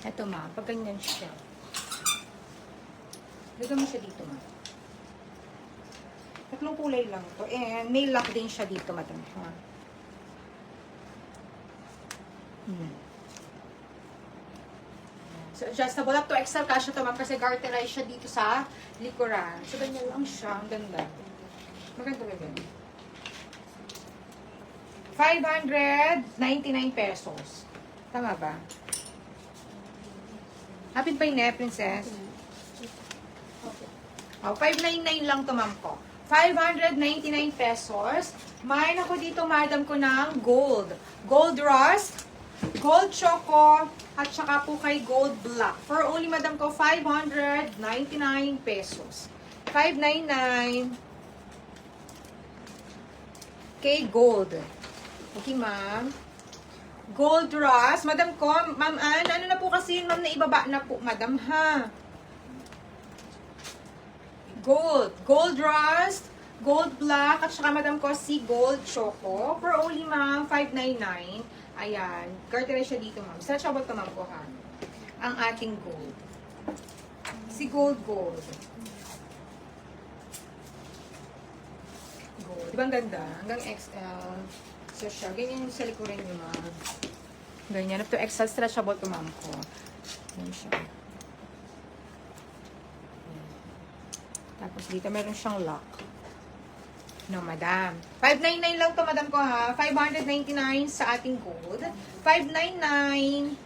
Ito ma, pag ganyan siya. Lagyan mo siya dito ma. Tatlong kulay lang to. And may lock din siya dito madam. Ha? So adjustable up to XL kasha to ma'am kasi garterize siya dito sa likuran. So ganyan lang siya. Ang ganda. Maganda ba yun? 599 pesos. Tama ba? Hapit pa yun eh, princess? Oh, 599 lang to ma'am ko. 599 pesos. Mayroon ako dito, madam ko ng gold. Gold rust, gold choco, at saka po kay gold black. For only, madam ko, 599 pesos. 599 kay gold. Okay, ma'am. Gold rust. Madam ko, ma'am Ann, ano na po kasi yun, ma'am, na ibaba na po, madam, ha? Gold. Gold rust, gold black, at saka madam ko si gold choco. For only, ma'am, 599. Ayan. Garterize siya dito, ma'am. Stretchable to, ma'am ko, ha? Ang ating gold. Si gold. Gold. Di ba ang ganda? Hanggang XL. So, siya. Ganyan yung sa likuran nyo, ma'am. Ganyan. Up to XL, stretchable to, ma'am ko. Ganyan siya. Tapos dito meron siyang lock. No, madam. 599 lang to, madam ko, ha? 599 sa ating gold. 599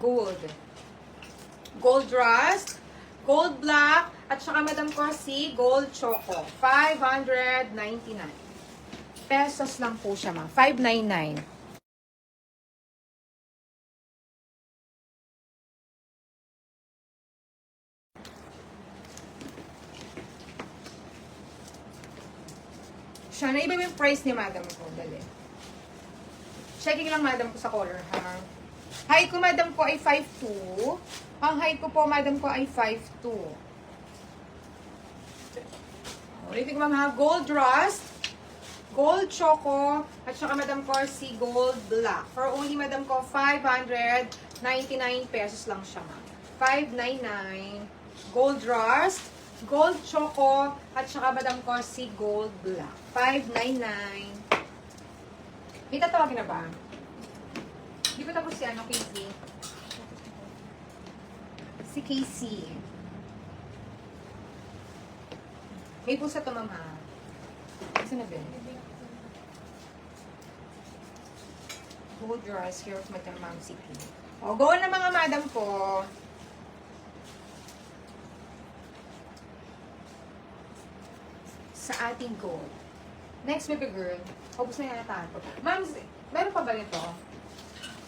gold. Gold rust, gold black, at saka madam ko si gold choco. 599 pesos lang po siya, ma. 599. Siya, naiba yung price ni madam ko. Dali. Checking lang madam ko sa color, ha? Height ko, madam ko, ay 5'2". Ang height ko po, madam ko, ay 5'2". Ulitin ko, ma'am, ha? Gold rust, gold choco, at saka, madam ko, si gold black. For only, madam ko, 599 pesos lang siya, ma'am. 599. Gold rust, gold choco, at saka, madam ko, si gold black. 599. May tatawagin na ba? Di ba tapos si ano, Casey? Si Casey. May pusa to, ma'am, ha? Saan na ba? Hold your eyes here with Madam Ma'am CP. O, go na mga madam ko. Sa ating gold. Next, baby girl. Ubus na yan natin. Ma'am, meron pa ba nito?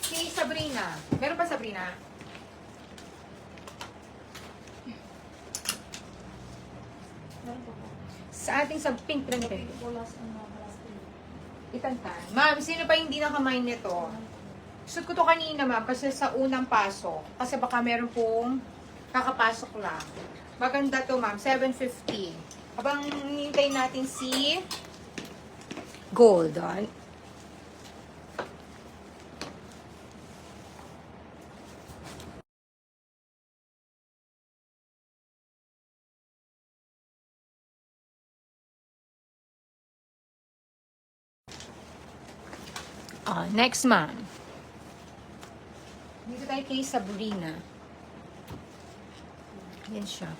Si Sabrina. Meron pa, Sabrina? Meron po po. Sa ating sa pink lang pink. Pulas ang mga plastic. Itantan. Ma'am, sino pa hindi nakamain nito? Gusto ko to kanina, ma'am, kasi sa unang pasok. Kasi baka meron pong kakapasok lang. Maganda to, ma'am. 750. Habang hinintay natin si gold. Next, ma'am. Dito tayo kay Sabrina. Yan siya.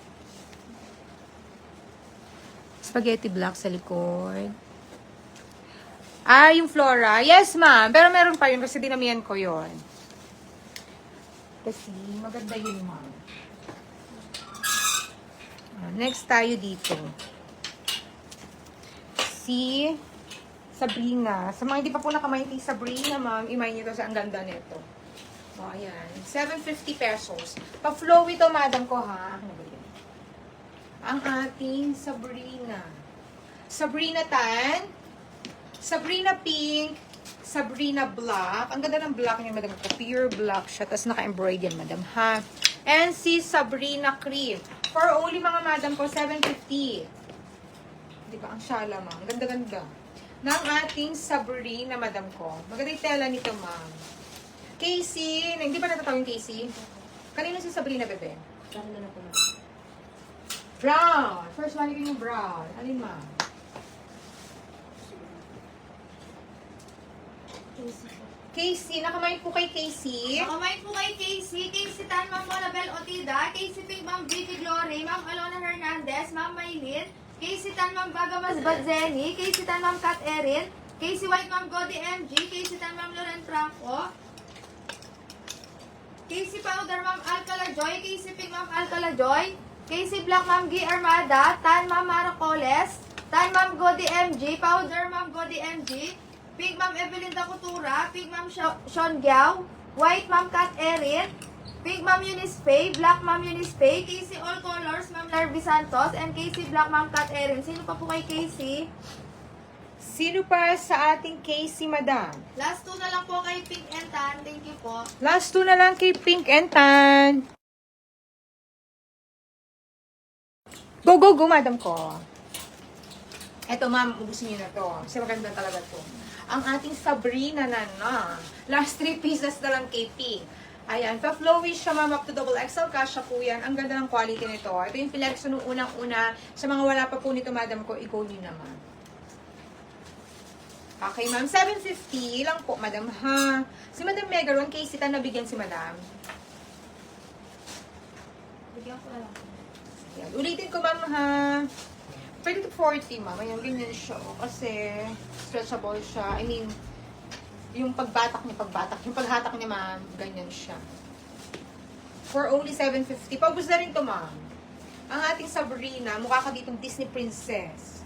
Spaghetti black sa likod. Yung Flora. Yes, ma'am. Pero meron pa yun kasi dinamihan ko yun. Kasi maganda yun, ma'am. Next tayo dito. Si Sabrina. Sa mga hindi pa po nakamain kay Sabrina, ma'am, imayin nyo to sa ang ganda nito. O, ayan. 750 pesos. Pa-flow ito, madam ko, ha? Ano ba yun? Ang ating Sabrina. Sabrina tan. Sabrina pink. Sabrina black. Ang ganda ng black niya, madam ko. Pure black siya. Tapos naka-embroider yan, madam, ha? And si Sabrina Cream. For only mga madam ko, 750. Di ba? Ang shala, ma'am. Ganda-ganda. Ng ating Sabrina, madam ko. Maganda yung tela nito, ma'am. Casey. Hindi ba natatawag yung Casey? Kanino si Sabrina, bebe? Dahil na po na. Brown. First one yung brown. Alin, ma'am? Casey. Nakamay po kay Casey. Nakamay po kay Casey, Casey Tan, Ma'am Monabel Otida, Casey Pink, Ma'am Vicky Glory, Ma'am Alona Hernandez, Ma'am Maylin, Casey Tan, Ma'am Bagamas Badzeni, Casey Tan, Ma'am Kat Erin, Casey White, Ma'am Godi MG, Casey Tan, Ma'am Loren Franco, Casey Powder, Ma'am Alcala Joy, Casey Pink, Ma'am Alcala Joy, Casey Black, Ma'am Gi Armada, Tan, Ma'am Maracoles, Tan, Ma'am Godi MG, Powder, Ma'am Godi MG, Pink, Ma'am Evelyn Dakutura, Pink, Ma'am Sean Giao, White, Ma'am Kat Erin, Pink, Ma'am Eunice Faye, Black, Ma'am Eunice Faye, Casey All Colors, Ma'am Larby Santos, and Casey Black, Ma'am Kat Erin. Sino pa po kay Casey? Sino pa sa ating Casey, madam? Last two na lang po kay Pink and Tan. Thank you po. Last two na lang kay Pink and Tan. Go, go, go, madam ko. Eto, ma'am, ubusin niyo na to. Kasi maganda talaga to. Ang ating Sabrina na. Last 3 pieces na lang kay Pink. Ayan, pa-flowy siya, ma'am, up to double XL. Kasha po yan. Ang ganda ng quality nito. Ito yung flex nung unang-una. Sa mga wala pa po nito, madam ko, i-go nyo naman. Okay, ma'am. 750 lang po, madam, ha? Si Madam Megaron, kay Sita, nabigyan si madam. Bigyan ko na lang. Yan. Ulitin ko, ma'am, ha? 30 to 40, ma'am. Ayan, ganyan siya. Kasi, stretchable siya. I mean, yung pagbatak niya, yung paghatak niya, ma'am, ganyan siya. For only 750. Paubos na rin to, ma'am. Ang ating Sabrina, mukha ka ditong Disney Princess.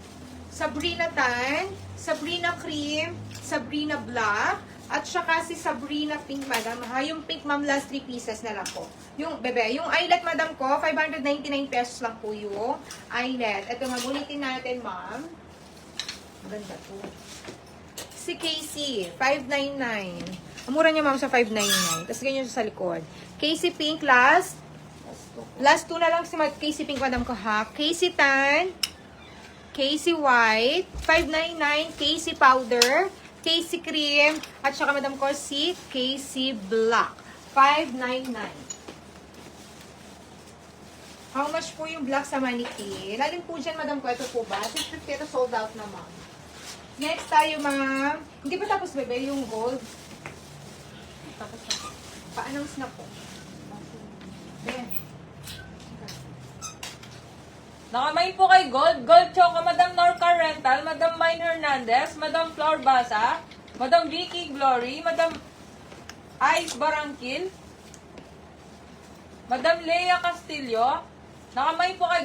Sabrina Tan, Sabrina Cream, Sabrina Black, at saka si Sabrina Pink, madam. Ha? Yung pink, ma'am, last 3 pieces na lang po. Yung, bebe, yung eyelet, madam ko, 599 pesos lang po yung eyelet. Ito, ma'am, ulitin natin, ma'am. Maganda po. Si Casey, 599. Ang mura niya, ma'am, sa 599. Tapos ganyan siya sa likod. Casey Pink, last. Last 2 na lang si Casey Pink, madam ko, ha? Casey Tan, Casey White, 599, Casey Powder, Casey Cream, at saka madam ko si Casey Black, 599. How much po yung black sa maniki? Lalim po dyan, madam ko. Ito po ba? 650, ito sold out na, ma'am. Next tayo, ma'am. Hindi pa tapos, bebe, yung gold. Tapos na. Pa-announce na po. Ayan. Nakamay po kay Gold, Gold Choco, Madam Norca Rental, Madam Mine Hernandez, Madam Flor Basa, Madam Vicky Glory, Madam Ice Barangkil, Madam Leia Castillo. Nakamay po kay